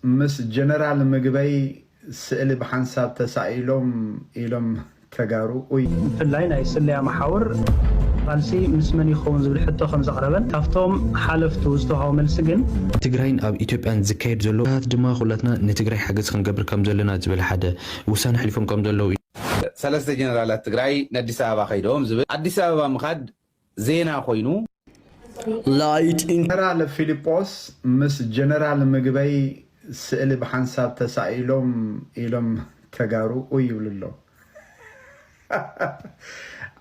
مس جنرال مقبي سئل بحنساب تسائلهم إلهم تجارو وي في الليل يسلي محاور فالسي مسمن يخون زبل حتى خمس عربا كافتهم حلف توزتوها وملسجن تجرين أب إثيوبيان زكاير زلوا هذا دماغ خلتنا نتجري حاجز خن قبل كم زلنا زبل حدا وسان حلفهم كم زلوا ثلاثة جنرالات تجري ندي سبعة خيرهم زبل ندي سبعة مخد زينا خوينو لايت جنرال فيليبوس مس جنرال مقبي سئل بحنساب تسائلهم إلهم تجارو ويقول له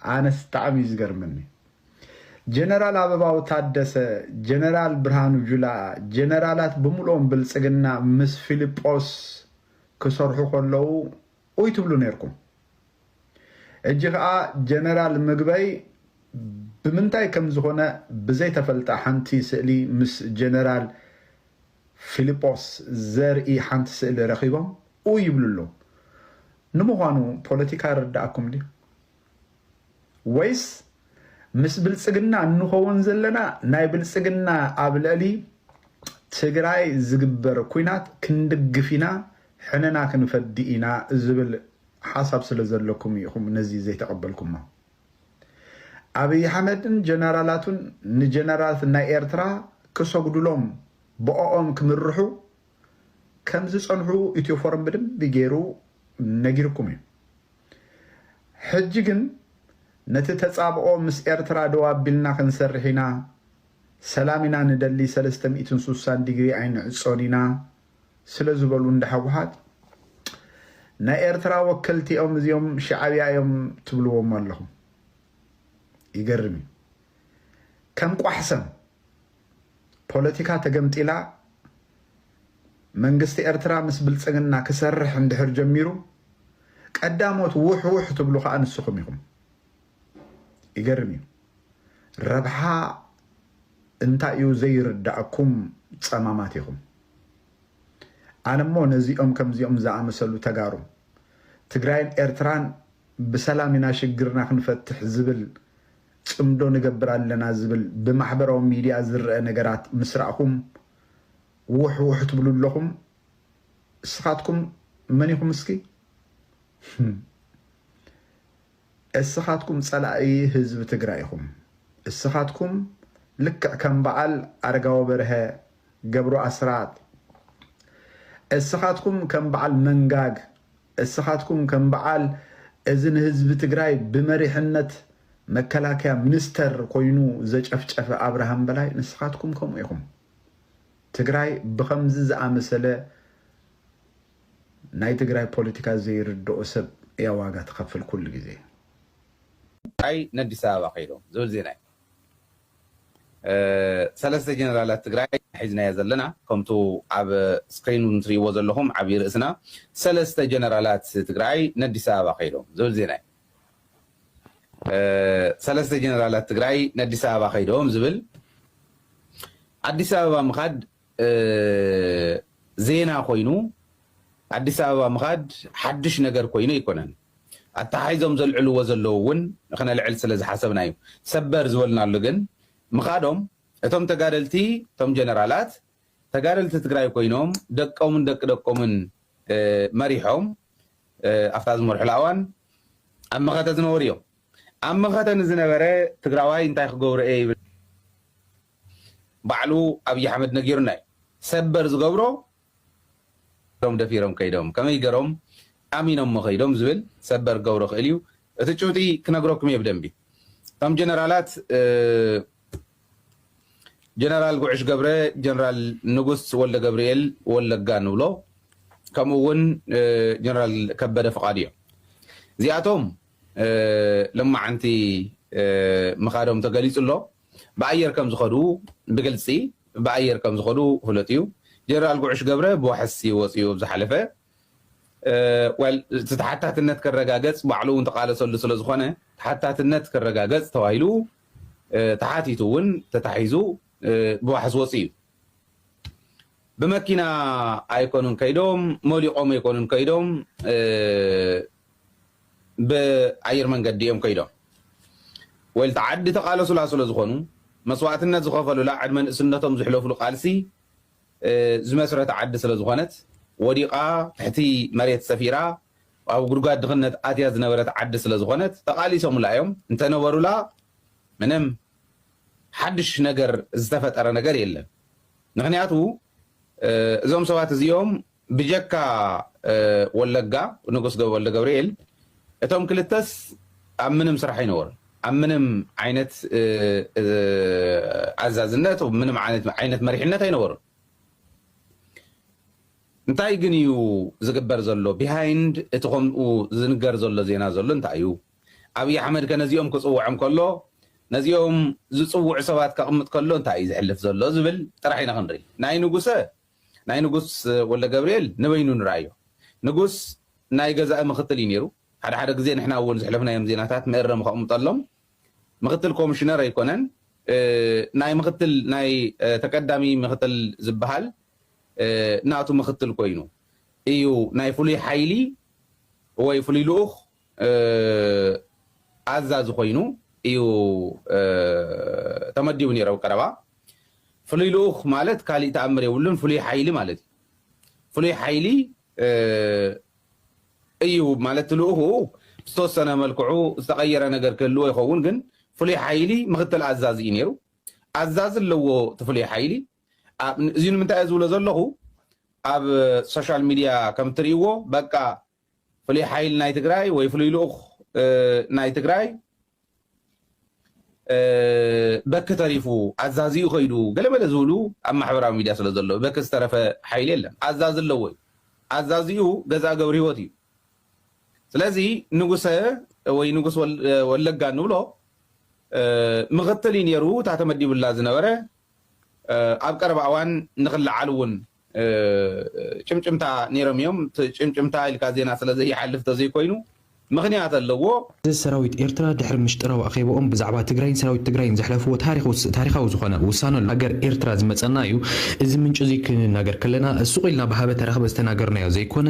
أنا استعمي زجر مني جنرال أبو تادس جنرال برهانو جلا جنرالات بملون بالسجنا مس فيليبوس كسرحو خلو ويتبلو نيركم الجغاء جنرال مقبي بمنتاي كم زخونة بزي تفلت حنتي سئلي مس جنرال فيليبوس زرقي حنت سئلي رخيبهم ويبلو له نموانو بوليتيكا رداكم دي ويس مس بلصقنا نخون زلنا ناي بلصقنا ابلالي تግራይ ዝግበር ኩናት ክንድግፊና ሕነና ክንፈዲኢና ዝብል ሓሳብ ስለ ዘለኩም ይኹም ነዚ ዘይተቀበልኩም አብይ አሕመድን ጀነራላቱን ንጀነራላት ናይ ኤርትራ ክሰግዱሎም በኦም ክምርሑ ከም ዝጸንሑ ኢትዮፎርም በደንብ ገይሩ ነጊርኩም ሕጂ ግን ነቲ ተጻብኦ ምስ ኤርትራ ደው አቢልና ክንሰርሒና ሰላሚና ንደሊ 360 ዲግሪ አይን ዕጾኒና ስለዝበሉ እንደሐዋሃት ናይ ኤርትራ ወከልቲኦም እዚኦም ሻዕቢያዮም ትብልዎም ኣለኹም ይገርም ከም ቋሕሰም ፖለቲካ ተገምጢላ መንግስቲ ኤርትራ ምስ ብልጽግና ክሰርሕ እንድሕር ጀሚሩ ቀዳሞት ውሕ ትብሉ ከአንስኹም ይኹም ይገርም ረብሓ እንታዩ ዘይርዳእኩም ጸማማት ይኹም ኣነሞ ነዚኦም ከምዚኦም ዝኣመሰሉ ተጋሩ ትግራይን ኤርትራን ብሰላሚና ሽግርና ክንፈትሕ ዝብል ጽምዶ ንገብር ኣለና ዝብል ብማሕበራዊ ሚድያ ዝርአ ነገራት ምስራእኩም ውሕ ትብሉ ኣለኹም እስኻትኩም መን ኢኹም እስኪ እስኻትኩም ጸላኢ ህዝብ ትግራይ ኢኹም እስኻትኩም ልክዕ ከም በዓል አረጋዊ በርሀ ገብሩ አስራት እስኻትኩም ከም በዓል መንጋግ እስኻትኩም ከም በዓል እዝን ህዝብ ትግራይ ብመሪሕነት መከላከያ ሚኒስተር ኮይኑ ዘጨፍጨፈ አብርሃም በላይ ንስኻትኩም ከምኡ ኢኹም ትግራይ ብኸምዚ ዝኣመሰለ ናይ ትግራይ ፖለቲካ ዘይርድኦ ሰብ እያ ዋጋ ትኸፍል ኩሉ ግዜ አይ ነዲስ አበባ ከይዶም ዝብል ዜና ثلاثة جنرالات تግራይ حزنا ዘለና ከምቱ ኣብ ስክሪን እንትሪእዎ ዘለኹም ዓብይ ርእስና ثلاثة جنرالات تግራይ ነዲስ አበባ ከይዶም ዝብል ዜና ثلاثة جنرالات تግራይ ነዲስ አበባ ከይዶም ዝብል አዲስ አበባ ምኻድ ዜና ኮይኑ አዲስ አበባ ምኻድ ሓድሽ ነገር ኮይኑ ይኮነን ኣተሓይዞም ዘልዕልዎ ዘለዉ እውን ንኽነልዕል ስለ ዝሓሰብና እዩ ሰበር ዝበልናሉ ግን مخادم اتم تقارلتي تم جنرالات تقارلت تقراي كوينوم دقومن دقومن مريحوم افتاز مرحلاوان اما خاطر زنوريو اما خاطر زنبره تقراواي انتي خغور اي بعلو ابي احمد نغيرناي سبر زغبرو روم دفيرم كيدوم كما يغروم امينم مخيدوم زبل سبر غورو خليو اتچوتي كنغروكم يبدنبي تم جنرالات جنرال قعش قبره جنرال نقص ولا جبريل ولا جانولو كمون جنرال كبده فقاديو زياتهم لما عنتي مخادم تقليص له بعير كم زخدو بقلسي بعير كم زخدو هلتيو جنرال قعش قبره بوحسي وصيو بزحلفه تحتات النت كالرقاقص بعلو انتقال سلسل زخونه تحتات النت كالرقاقص توايلو تحاتيتون تتحيزو بواحد وصيب بمكينة ايكونون كيدوم موليقوم يكونون كيدوم بعير من قديهم كيدوم والتعدي تقالوا سلاسل زخونو مسوعتنا زخوفلو لا عد من سنتهم زحلوفلو قالسي ዝመስረት ዓዲ ስለ ዝኾነት ወዲቓ ትሕቲ መሬት ሰፊራ ኣብ ጉድጓድ ድኽነት ኣትያ ዝነበረት ዓዲ ስለ ዝኾነት ተቓሊሶሙላ እዮም እንተነበሩላ ምንም ሓድሽ ነገር ዝተፈጠረ ነገር የለን ምክንያቱ እዞም ሰባት እዚኦም ብጀካ ወለጋ ንጉስ ወልደ ገብርኤል እቶም ክልተስ ኣብ ምንም ስራሕ ይነበሩ ኣብ ምንም ዓይነት ኣዛዝነት ምንም ዓይነት መሪሕነት ኣይነበሩ እንታይ ግን እዩ ዝግበር ዘሎ ቢሃይንድ እቲ ከምኡ ዝንገር ዘሎ ዜና ዘሎ እንታይ እዩ ኣብይ ኣሕመድ ከነዚኦም ክፅውዖም ከሎ ነዚኦም ዝፅውዑ ሰባት ከቕምጥ ከሎ እንታይ እዩ ዝሕልፍ ዘሎ ዝብል ጥራሕ ኢና ክንርኢ ናይ ንጉስ ወልደ ገብርኤል ንበይኑ ንርአዮ ንጉስ ናይ ገዛኢ ምክትል እዩ ነይሩ ሓደ ግዜ ንሕና እውን ዝሕለፍናዮም ዜናታት መእረም ከቕምጠሎም ምክትል ኮሚሽነር ኣይኮነን ናይ ምክትል ናይ ተቀዳሚ ምክትል ዝበሃል ናቱ ምክትል ኮይኑ እዩ ናይ ፍሉይ ሓይሊ ወይ ፍሉይ ልኡኽ ኣዛዚ ኮይኑ እዩ ተመዲቡ ነይሩ ቀረባ ፍሉይ ልኡኽ ማለት ካሊእ ተኣምር የብሉን ፍሉይ ሓይሊ ማለት እዩ ፍሉይ ሓይሊ እዩ ማለት ልኡኹ ዝተወሰነ መልክዑ ዝተቐየረ ነገር ክህልዎ ይኸውን ግን ፍሉይ ሓይሊ ምክትል ኣዛዚ እዩ ነይሩ ኣዛዚ ኣለዎ እቲ ፍሉይ ሓይሊ እዚ ንምንታይ ዝብሎ ዘለኹ ኣብ ሶሻል ሚድያ ከም ትርእይዎ በቃ ፍሉይ ሓይሊ ናይ ትግራይ ወይ ፍሉይ ልኡኽ ናይ ትግራይ በክ ተሪፉ ኣዛዚኡ ከይዱ ገለመለ ዝብሉ ኣብ ማሕበራዊ ሚድያ ስለ ዘሎ በክ ዝተረፈ ሓይሊ የለን ኣዛዚ ኣለዎ ኣዛዚኡ ገዛ ገብሪ ሂወት እዩ ስለዚ ንጉሰ ወይ ንጉስ ወለጋ ንብሎ ምክትል እዩ ነይሩ እታ ተመዲቡላ ዝነበረ ኣብ ቀረባ እዋን ንክለዓል እውን ጭምጭምታ ነይሮም እዮም ጭምጭምታ ኢልካ ዜና ስለዘይሓልፍ ተዘይኮይኑ ምክንያት ኣለዎ ሰራዊት ኤርትራ ድሕሪ ምሽጥራዊ ኣኼቦኦም ብዛዕባ ትግራይን ሰራዊት ትግራይን ዘሕለፍዎ ታሪካዊ ዝኾነ ውሳነ ሃገር ኤርትራ ዝመፀና እዩ እዚ ምንጭ እዚ ክናገር ከለና ሱቕ ኢልና ብሃበ ተረኽበ ዝተናገርናዮ ዘይኮነ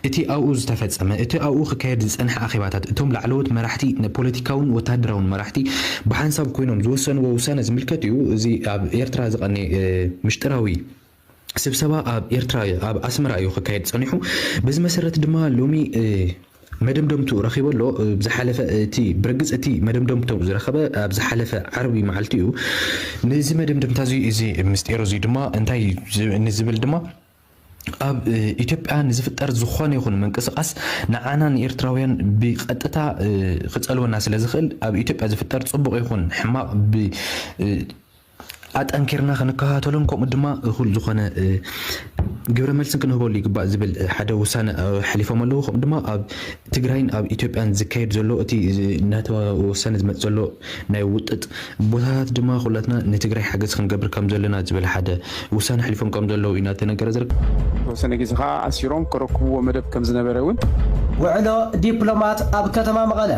እቲ ኣብኡ ዝተፈፀመ እቲ ኣብኡ ክካየድ ዝፀንሐ ኣኼባታት እቶም ላዕለዎት መራሕቲ ፖለቲካውን ወታደራውን መራሕቲ ብሓንሳብ ኮይኖም ዝወሰንዎ ውሳነ ዝምልከት እዩ እዚ ኣብ ኤርትራ ዝቐነ ምሽጥራዊ ስብሰባ ኣብ ኤርትራ ኣብ ኣስመራ እዩ ክካየድ ፀኒሑ በዚ መሰረት ድማ ሎሚ መደምደምቱ ረኺበሎ ብዝሓለፈ እቲ ብርግፅ እቲ መደምደምቱ ዝረኸበ ኣብ ዝሓለፈ ዓርቢ መዓልቲ እዩ ነዚ መደምደምታ እዚ ምስጢር እዚ ድማ እንታይ ንዝብል ድማ ኣብ ኢትዮጵያ ንዝፍጠር ዝኾነ ይኹን ምንቅስቃስ ንዓናን ኤርትራውያን ብቀጥታ ክፀልወና ስለ ዝኽእል ኣብ ኢትዮጵያ ዝፍጠር ፅቡቅ ይኹን ሕማቕ ኣጠንኪርና ክንከታተሎም ከምኡ ድማ እኹል ዝኾነ ግብረ መልስን ክንህበሉ ይግባእ ዝብል ሓደ ውሳነ ሓሊፎም ኣለዉ ከምኡ ድማ ኣብ ትግራይን ኣብ ኢትዮጵያን ዝካየድ ዘሎ እቲ እናተወሰነ ዝመፅ ዘሎ ናይ ውጥጥ ቦታታት ድማ ኩላትና ንትግራይ ሓገዝ ክንገብር ከም ዘለና ዝብል ሓደ ውሳነ ሓሊፎም ከም ዘለዉ ኢና ተነገረ ዝርከብ ተወሰነ ግዜ ከዓ ኣሲሮም ከረክብዎ መደብ ከም ዝነበረ እውን ውዕሎ ዲፕሎማት ኣብ ከተማ መቐለ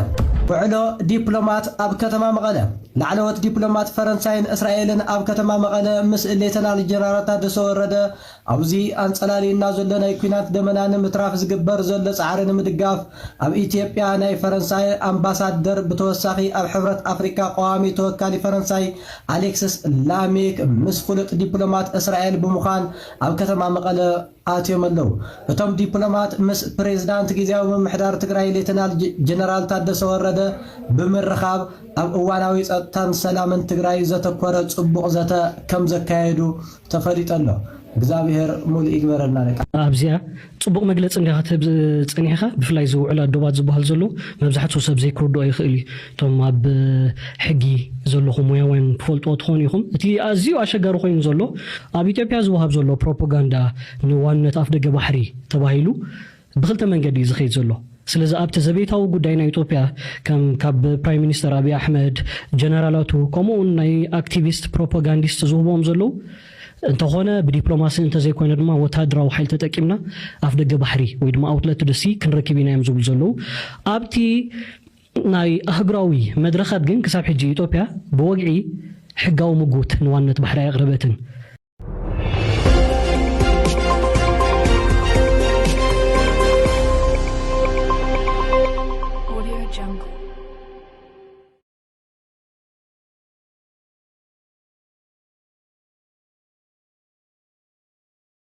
ውዕሎ ዲፕሎማት ኣብ ከተማ መቐለ ላዕለዎት ዲፕሎማት ፈረንሳይን እስራኤልን ኣብ ከተማ መቐለ ምስ ሌተናል ጀነራል ታደሰ ወረደ ኣብዚ ኣንጸላሊና ዘሎ ናይ ኩናት ደመና ንምትራፍ ዝግበር ዘሎ ጻዕሪ ንምድጋፍ ኣብ ኢትዮጵያ ናይ ፈረንሳይ ኣምባሳደር ብተወሳኺ ኣብ ሕብረት ኣፍሪካ ቀዋሚ ተወካሊ ፈረንሳይ ኣሌክሲስ ላሜክ ምስ ፍሉጥ ዲፕሎማት እስራኤል ብምዃን ኣብ ከተማ መቐለ ኣትዮም ኣለዉ እቶም ዲፕሎማት ምስ ፕሬዝዳንት ጊዜያዊ ምምሕዳር ትግራይ ሌተናል ጀነራል ታደሰ ወረደ ብምርኻብ ኣብ እዋናዊ ጸጥታን ሰላምን ትግራይ ዘተኮረ ጽቡቕ ዘተ ከም ዘካየዱ ተፈሊጡ ኣሎ እግዚአብሔር ሙሉእ ይግበረልና ነቃ ኣብዚያ ጽቡቕ መግለጽ እንዲኻትብ ጽኒሕኻ ብፍላይ ዝውዕል ኣዶባት ዝበሃል ዘሎ መብዛሕትኡ ሰብ ዘይክርድኦ ይኽእል እዩ እቶም ኣብ ሕጊ ዘለኹም ሙያውን ትፈልጥዎ ትኾኑ ኢኹም እቲ ኣዝዩ ኣሸጋሪ ኮይኑ ዘሎ ኣብ ኢትዮጵያ ዝወሃብ ዘሎ ፕሮፓጋንዳ ንዋንነት ኣፍ ደገ ባሕሪ ተባሂሉ ብክልተ መንገዲ ዝኸይድ ዘሎ ስለዚ ኣብ ተዘቤታዊ ጉዳይ ናይ ኢትዮጵያ ከም ካብ ፕራይም ሚኒስተር አብይ አሕመድ ጀነራላቱ ከምኡውን ናይ አክቲቪስት ፕሮፓጋንዲስት ዝህቦም ዘለዉ እንተኾነ ብዲፕሎማሲ እንተዘይኮነ ድማ ወታደራዊ ሓይል ተጠቂምና ኣፍ ደገ ባሕሪ ወይ ድማ ኣውትለት ደሲ ክንረክብ ኢና እዮም ዝብሉ ዘለዉ ኣብቲ ናይ ኣህጉራዊ መድረኻት ግን ክሳብ ሕጂ ኢትዮጵያ ብወግዒ ሕጋዊ ምጉት ንዋንነት ባሕሪ ኣቕረበትን